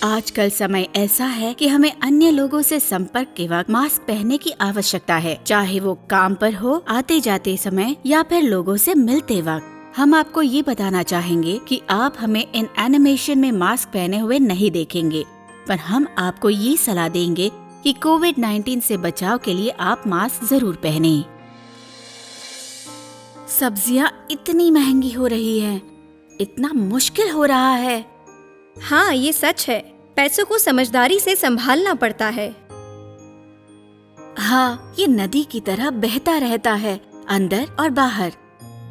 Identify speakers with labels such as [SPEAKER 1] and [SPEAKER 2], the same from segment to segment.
[SPEAKER 1] आजकल समय ऐसा है कि हमें अन्य लोगों से संपर्क के वक्त मास्क पहनने की आवश्यकता है, चाहे वो काम पर हो, आते जाते समय या फिर लोगों से मिलते वक्त। हम आपको ये बताना चाहेंगे कि आप हमें इन एनिमेशन में मास्क पहने हुए नहीं देखेंगे, पर हम आपको ये सलाह देंगे कि कोविड-19 से बचाव के लिए आप मास्क जरूर पहने। सब्जियां इतनी महंगी हो रही हैं, इतना मुश्किल हो रहा है।
[SPEAKER 2] हाँ, ये सच है। पैसों को समझदारी से संभालना पड़ता है।
[SPEAKER 1] हाँ, ये नदी की तरह बहता रहता है, अंदर और बाहर,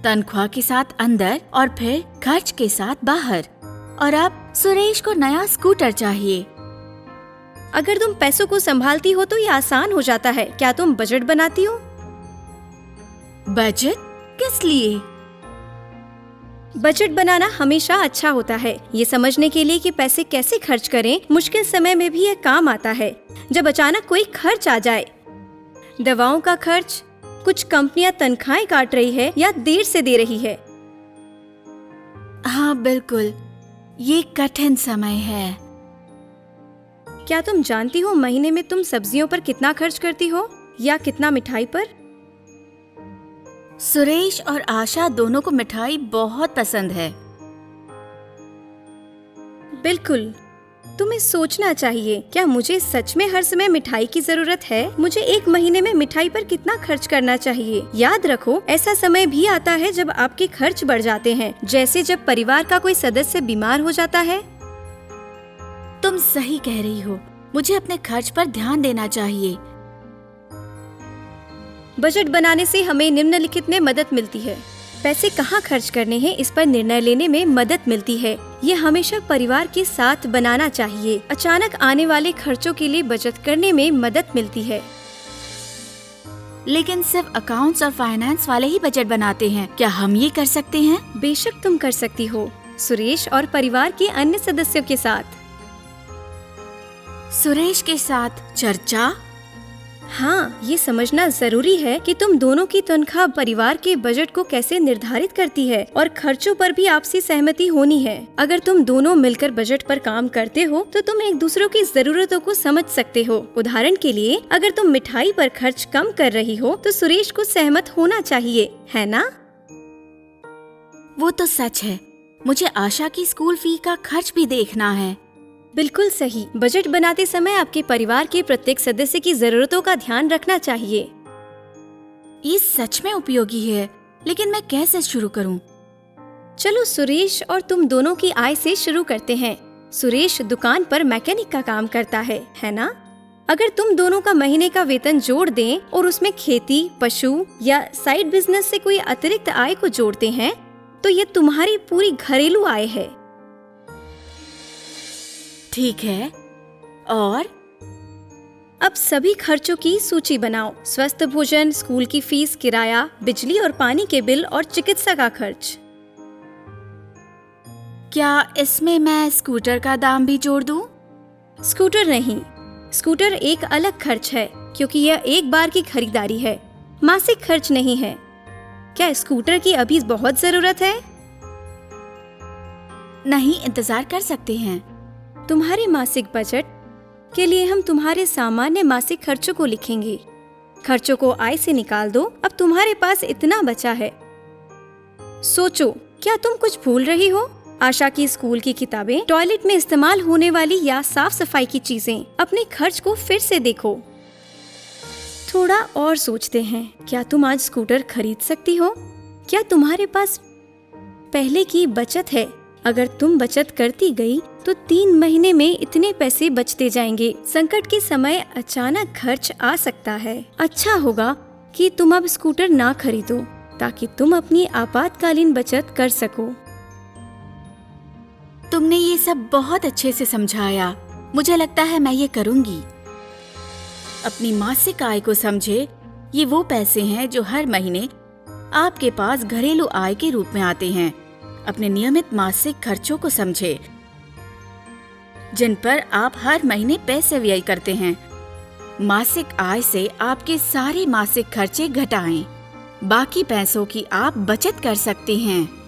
[SPEAKER 1] तनख्वाह के साथ अंदर और फिर खर्च के साथ बाहर। और अब सुरेश को नया स्कूटर चाहिए।
[SPEAKER 2] अगर तुम पैसों को संभालती हो तो ये आसान हो जाता है। क्या तुम बजट बनाती हो?
[SPEAKER 1] बजट किस लिए?
[SPEAKER 2] बजट बनाना हमेशा अच्छा होता है, ये समझने के लिए कि पैसे कैसे खर्च करें। मुश्किल समय में भी ये काम आता है। जब अचानक कोई खर्च आ जाए, दवाओं का खर्च, कुछ कंपनियां तनख्वाहें काट रही है या देर से दे रही है।
[SPEAKER 1] हाँ बिल्कुल, ये कठिन समय है।
[SPEAKER 2] क्या तुम जानती हो महीने में तुम सब्जियों पर कितना खर्च करती हो या कितना मिठाई पर?
[SPEAKER 1] सुरेश और आशा दोनों को मिठाई बहुत पसंद है।
[SPEAKER 2] बिल्कुल, तुम्हें सोचना चाहिए, क्या मुझे सच में हर समय मिठाई की जरूरत है? मुझे एक महीने में मिठाई पर कितना खर्च करना चाहिए? याद रखो, ऐसा समय भी आता है जब आपके खर्च बढ़ जाते हैं, जैसे जब परिवार का कोई सदस्य बीमार हो जाता है।
[SPEAKER 1] तुम सही कह रही हो, मुझे अपने खर्च पर ध्यान देना चाहिए।
[SPEAKER 2] बजट बनाने से हमें निम्नलिखित में मदद मिलती है। पैसे कहाँ खर्च करने हैं, इस पर निर्णय लेने में मदद मिलती है। ये हमेशा परिवार के साथ बनाना चाहिए। अचानक आने वाले खर्चों के लिए बचत करने में मदद मिलती है।
[SPEAKER 1] लेकिन सिर्फ अकाउंट्स और फाइनेंस वाले ही बजट बनाते हैं, क्या हम ये कर सकते हैं?
[SPEAKER 2] बेशक तुम कर सकती हो, सुरेश और परिवार के अन्य सदस्यों के साथ।
[SPEAKER 1] सुरेश के साथ चर्चा?
[SPEAKER 2] हाँ, ये समझना जरूरी है कि तुम दोनों की तनख्वाह परिवार के बजट को कैसे निर्धारित करती है और खर्चों पर भी आपसी सहमति होनी है। अगर तुम दोनों मिलकर बजट पर काम करते हो तो तुम एक दूसरों की जरूरतों को समझ सकते हो। उदाहरण के लिए, अगर तुम मिठाई पर खर्च कम कर रही हो तो सुरेश को सहमत होना चाहिए, है ना?
[SPEAKER 1] वो तो सच है। मुझे आशा की स्कूल फी का खर्च भी देखना है।
[SPEAKER 2] बिल्कुल सही। बजट बनाते समय आपके परिवार के प्रत्येक सदस्य की जरूरतों का ध्यान रखना चाहिए।
[SPEAKER 1] ये सच में उपयोगी है, लेकिन मैं कैसे शुरू करूं?
[SPEAKER 2] चलो सुरेश और तुम दोनों की आय से शुरू करते हैं। सुरेश दुकान पर मैकेनिक का काम करता है ना? अगर तुम दोनों का महीने का वेतन जोड़ दें और उसमें खेती, पशु या साइड बिजनेस से कोई अतिरिक्त आय को जोड़ते हैं तो ये तुम्हारी पूरी घरेलू आय है।
[SPEAKER 1] ठीक है। और
[SPEAKER 2] अब सभी खर्चों की सूची बनाओ। स्वस्थ भोजन, स्कूल की फीस, किराया, बिजली और पानी के बिल और चिकित्सा का खर्च।
[SPEAKER 1] क्या इसमें मैं स्कूटर का दाम भी जोड़ दूं?
[SPEAKER 2] स्कूटर नहीं, स्कूटर एक अलग खर्च है क्योंकि यह एक बार की खरीदारी है, मासिक खर्च नहीं है। क्या स्कूटर की अभी बहुत जरूरत है?
[SPEAKER 1] नहीं, इंतजार कर सकते हैं।
[SPEAKER 2] तुम्हारे मासिक बजट के लिए हम तुम्हारे सामान्य मासिक खर्चों को लिखेंगे। खर्चों को आय से निकाल दो। अब तुम्हारे पास इतना बचा है। सोचो, क्या तुम कुछ भूल रही हो? आशा की स्कूल की किताबें, टॉयलेट में इस्तेमाल होने वाली या साफ सफाई की चीजें। अपने खर्च को फिर से देखो। थोड़ा और सोचते हैं, क्या तुम आज स्कूटर खरीद सकती हो? क्या तुम्हारे पास पहले की बचत है? अगर तुम बचत करती गई तो 3 महीने में इतने पैसे बचते जाएंगे। संकट के समय अचानक खर्च आ सकता है। अच्छा होगा कि तुम अब स्कूटर ना खरीदो ताकि तुम अपनी आपातकालीन बचत कर सको।
[SPEAKER 1] तुमने ये सब बहुत अच्छे से समझाया। मुझे लगता है मैं ये करूंगी। अपनी मासिक आय को समझे। ये वो पैसे हैं जो हर महीने आपके पास घरेलू आय के रूप में आते हैं। अपने नियमित मासिक खर्चों को समझे जिन पर आप हर महीने पैसे व्यय करते हैं। मासिक आय से आपके सारे मासिक खर्चे घटाएं। बाकी पैसों की आप बचत कर सकते हैं।